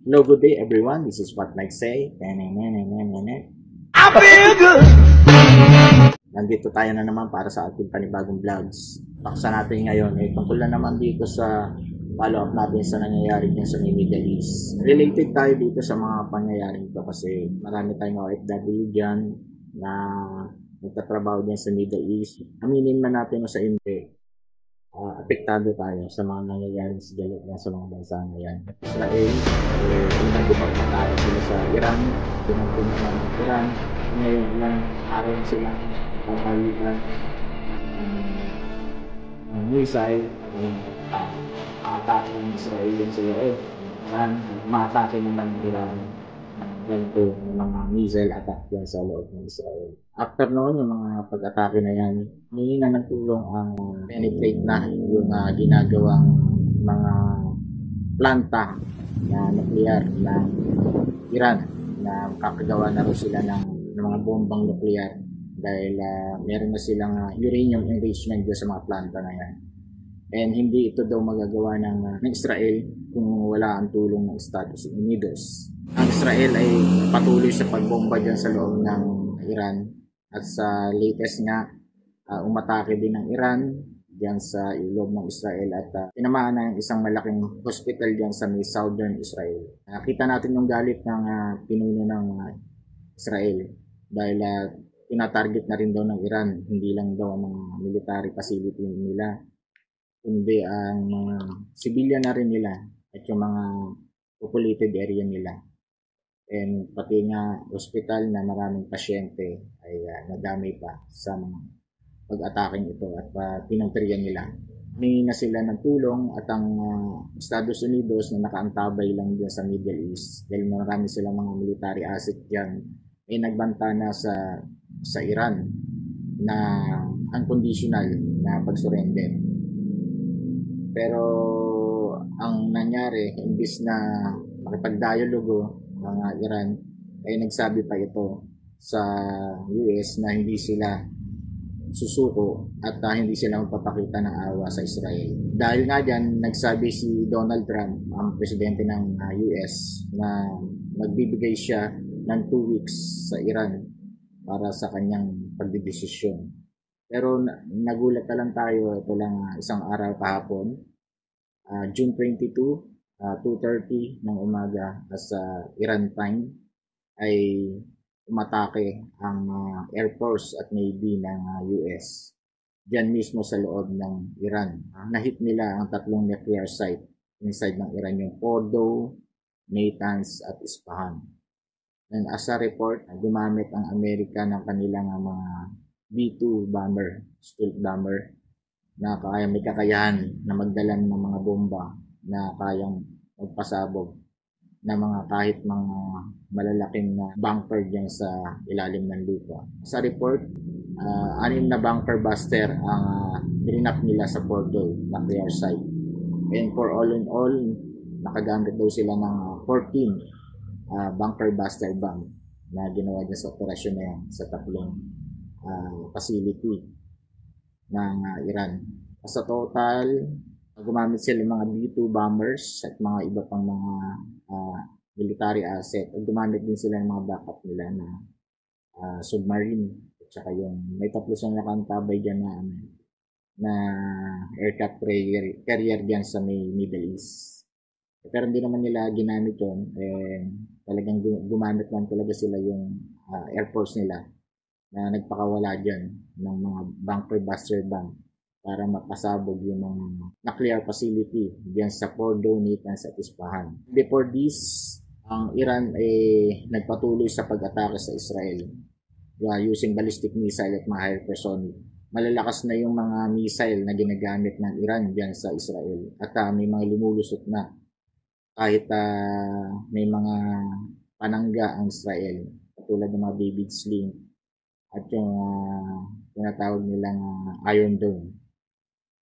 Hello, good day everyone. This is what Mike say. I feel good. Nandito tayo na naman para sa ating panibagong vlogs. Paksa natin ngayon tungkol na naman dito sa follow-up natin sa nangyayari dyan sa Middle East. Related tayo dito sa mga pangyayari dito kasi marami tayong OFW dyan na nagtatrabaho dyan sa Middle East. Aminin man natin o sa hindi, apektado tayo sa mga nangyayari sa galit na sa mga bansa na yan. Israel, pinagpapatay sila sa Iran, pinagpapatay ng Iran, ngayon lang araw sila pagkalitan ng missile, atake ng Israel din sa Iran, matake naman Iran ganito ng mga missile attack yan sa loob ng Israel. After noon, yung mga pag-atake na yan, hindi na nagtulong ang penetrate na yung ginagawang mga planta na nuclear ng Iran na kakagawa na rin sila ng mga bombang nuclear dahil meron na silang uranium enrichment sa mga planta na yan. And hindi ito daw magagawa ng Israel kung wala ang tulong ng Estados Unidos. Ang Israel ay patuloy sa pagbomba dyan sa loob ng Iran at sa latest nga umatake din ng Iran dyan sa loob ng Israel at tinamaan na yung isang malaking hospital dyan sa may southern Israel. Nakita natin yung galit ng pinuno ng Israel dahil tinatarget na rin daw ng Iran, hindi lang daw ang mga military facility nila, kundi ang mga civilian na rin nila at yung mga populated area nila. And pati nga hospital na maraming pasyente ay nadamay pa sa mga pag-ataking ito at pinagtriyan nila. Humingi na sila ng tulong at ang Estados Unidos na nakaantabay lang dyan sa Middle East dahil marami silang mga military asset dyan ay nagbanta na sa Iran na unconditional na pag-surrender. Pero ang nangyari, imbis na makipag-dialogo ng Iran, ay nagsabi pa ito sa US na hindi sila susuko at hindi sila magpapakita ng awa sa Israel. Dahil nga dyan, nagsabi si Donald Trump, ang presidente ng US, na magbibigay siya ng 2 weeks sa Iran para sa kanyang pagdidesisyon. Pero nagulat na lang tayo, ito lang isang araw kahapon, June 22, 2:30 ng umaga sa Iran time ay umatake ang Air Force at Navy ng US diyan mismo sa loob ng Iran. Nahit nila ang 3 nuclear site inside ng Iran, yung Fordow, Natanz at Isfahan. And as a report, gumamit ang Amerika ng kanilang mga B-2 bomber, stealth bomber na may kakayahan na magdala ng mga bomba na kayang magpasabog na mga kahit mga malalaking bunker dyan sa ilalim ng lupa. Sa report, 6 na bunker buster ang drinap nila sa Fordow nuclear site. And for all in all, nakagamit daw sila ng 14 bunker buster bomb na ginawa dyan sa operasyon na yan sa 3 facility ng Iran. Sa total, gumamit sila ng mga B-2 bombers at mga iba pang mga military asset. At gumamit din sila ng mga backup nila na submarine. At saka yung may 3 silang nakantabay dyan na aircraft carrier dyan sa may Middle East. Pero hindi naman nila ginamit yun. Talagang gumamit lang talaga sila yung Air Force nila na nagpakawala dyan ng mga bunker buster bomb para mapasabog yung mga nuclear facility diyan sa Fordow, Natanz at Isfahan. Before this, ang Iran ay nagpatuloy sa pag-atake sa Israel using ballistic missile at mga hypersonic. Malalakas na yung mga missile na ginagamit ng Iran diyan sa Israel at may mga lumulusot na kahit may mga panangga ang Israel katulad ng mga David Sling at yung tinatawag nilang Iron Dome.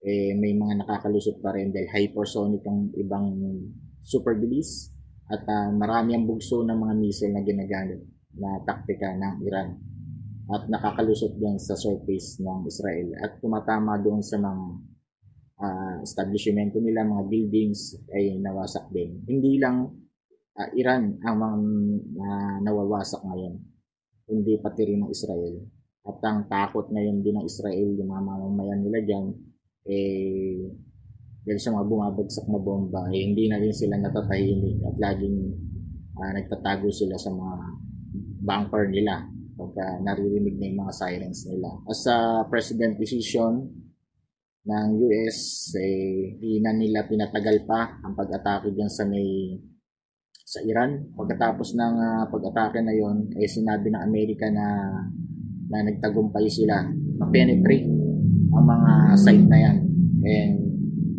May mga nakakalusot pa rin dahil hypersonic ang ibang super bilis at marami ang bugso ng mga missile na ginagamit na taktika ng Iran at nakakalusot din sa surface ng Israel at tumatama doon sa mga establishmento nila, mga buildings ay nawasak din. Hindi lang Iran ang mga nawawasak ngayon, hindi pati rin ng Israel. At ang takot ngayon din ng Israel, yung mga mamamayan nila dyan, dahil sa mga bumabagsak na bomba, hindi na rin sila natatahimik at laging nagtatago sila sa mga bunker nila pagka naririnig na yung mga sirens nila. As a president decision ng US, di na nila pinatagal pa ang pag-atake dyan sa Iran. Pagkatapos ng pag-atake na yon, sinabi ng Amerika na nagtagumpay sila ma-penetrate ang mga site na yan and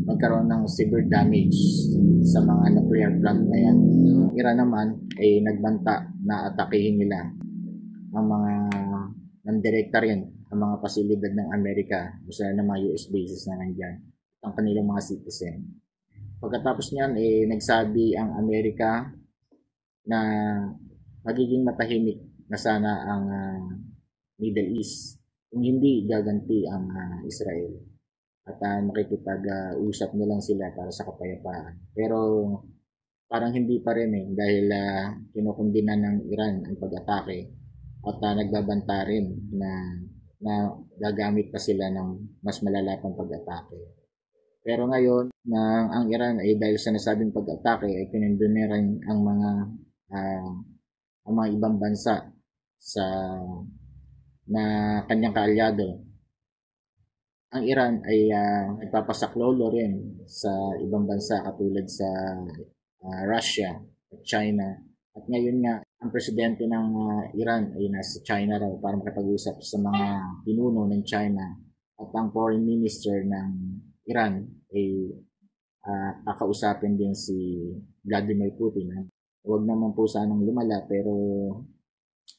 magkaroon ng severe damage sa mga nuclear plant na yan. Iran naman ay nagbanta na atakihin nila ang mga nandirekta rin ang mga pasilidad ng Amerika o sa ng mga US bases na nandyan ang kanilang mga citizen. Pagkatapos niyan, nagsabi ang Amerika na magiging matahimik na sana ang Middle East kung hindi gaganti ang Israel at makikipag-usap na lang sila para sa kapayapaan. Pero parang hindi pa rin dahil kinukundina ng Iran ang pag-atake at nagbabanta rin na gagamit pa sila ng mas malala pang pag-atake. Pero ngayon, ang Iran ay dahil sa nasabing pag-atake ay kinundina rin ang mga ibang bansa na kanyang kaalyado. Ang Iran ay nagpapasaklolo rin sa ibang bansa katulad sa Russia at China. At ngayon nga, ang presidente ng Iran ay nasa China raw para makipag-usap sa mga pinuno ng China. At ang foreign minister ng Iran ay kakausapin din si Vladimir Putin. Huwag naman po sanang lumala pero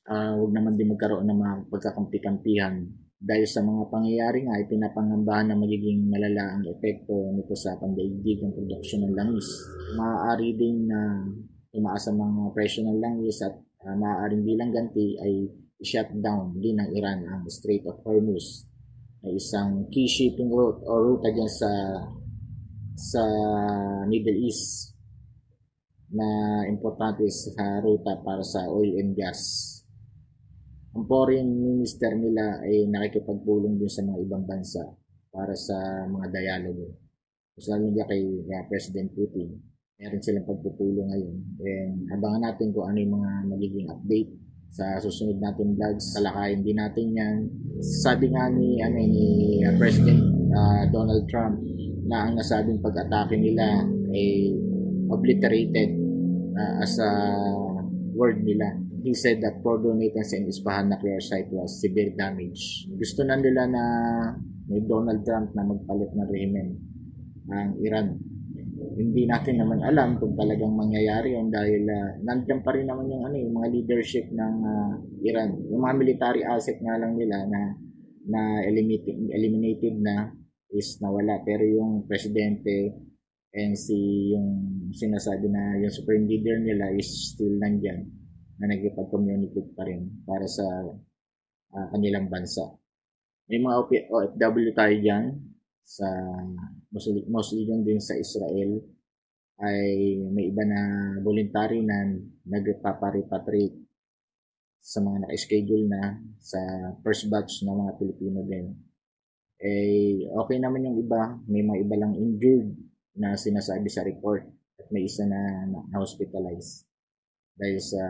huwag naman din magkaroon ng mga pagkakampi-kampihan dahil sa mga pangyayari nga ay pinapangambahan na magiging malala ang epekto nito sa pandaigdig ng produksyon ng langis. Maaari din na tumaas ang mga presyo ng langis at maaaring bilang ganti ay i-shutdown din ng Iran ang Strait of Hormuz na isang key shipping route o ruta dyan sa Middle East na importante sa ruta para sa oil and gas. Ang foreign minister nila ay nakikipagpulong din sa mga ibang bansa para sa mga dialogo. Lalo nga kay President Putin. Meron silang pagpupulong ngayon. And abangan natin kung ano yung mga magiging update sa susunod natin vlogs. Talakayin din natin yan. Sabi nga ni President Donald Trump na ang nasabing pag-atake nila ay obliterated as a word nila. He said that Fordo, Natanz, and Isfahan nuclear site was severe damage. Gusto na nila na may Donald Trump na magpalit ng rehimen ng Iran. Hindi natin naman alam kung talagang mangyayari yun dahil nandiyan pa rin naman yung mga leadership ng Iran. Yung mga military asset nga lang nila na eliminated na is nawala. Pero yung presidente and yung sinasabi na yung supreme leader nila is still nandyan na nagkipag-communicate pa rin para sa kanilang bansa. May mga OFW tayo dyan sa mostly din sa Israel ay may iba na voluntary na nagpaparepatriate sa mga naka-schedule na sa first batch ng mga Pilipino din. Okay naman yung iba, may mga iba lang injured na sinasabi sa report at may isa na hospitalized dahil sa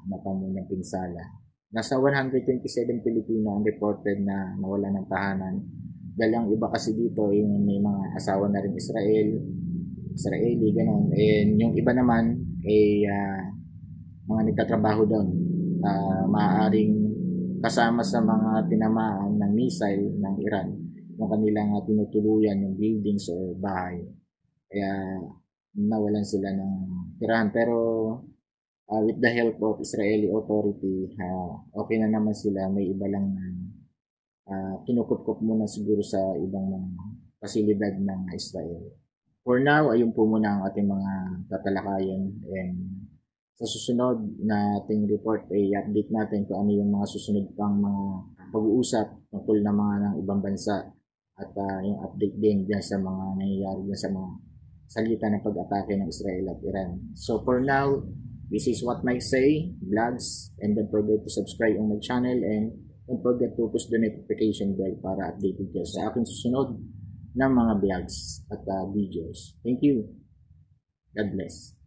napamunyang pinsala. Nasa 127 Pilipino ang reported na nawala ng tahanan. Dahil ang iba kasi dito yung may mga asawa na rin Israeli, gano'n. And yung iba naman ay mga nagtatrabaho doon. Maaaring kasama sa mga tinamaan ng missile ng Iran yung kanilang tinutuluyan yung buildings o bahay. Kaya nawalan sila ng tirahan. Pero with the help of Israeli authority, okay na naman sila. May iba lang na kinukup-kup muna siguro sa ibang mga pasilidad ng Israel. For now, ayun po muna ang ating mga tatalakayan. And sa susunod na ating report ay update natin kung ano yung mga susunod pang mga pag-uusap tungkol ng ibang bansa at yung update din dyan sa mga nangyayari dyan sa gitna ng pag-atake ng Israel at Iran. So for now, this is what Mike say, vlogs, and don't forget to subscribe on my channel and don't forget to push the notification bell para updated kayo sa aking susunod ng mga vlogs at videos. Thank you. God bless.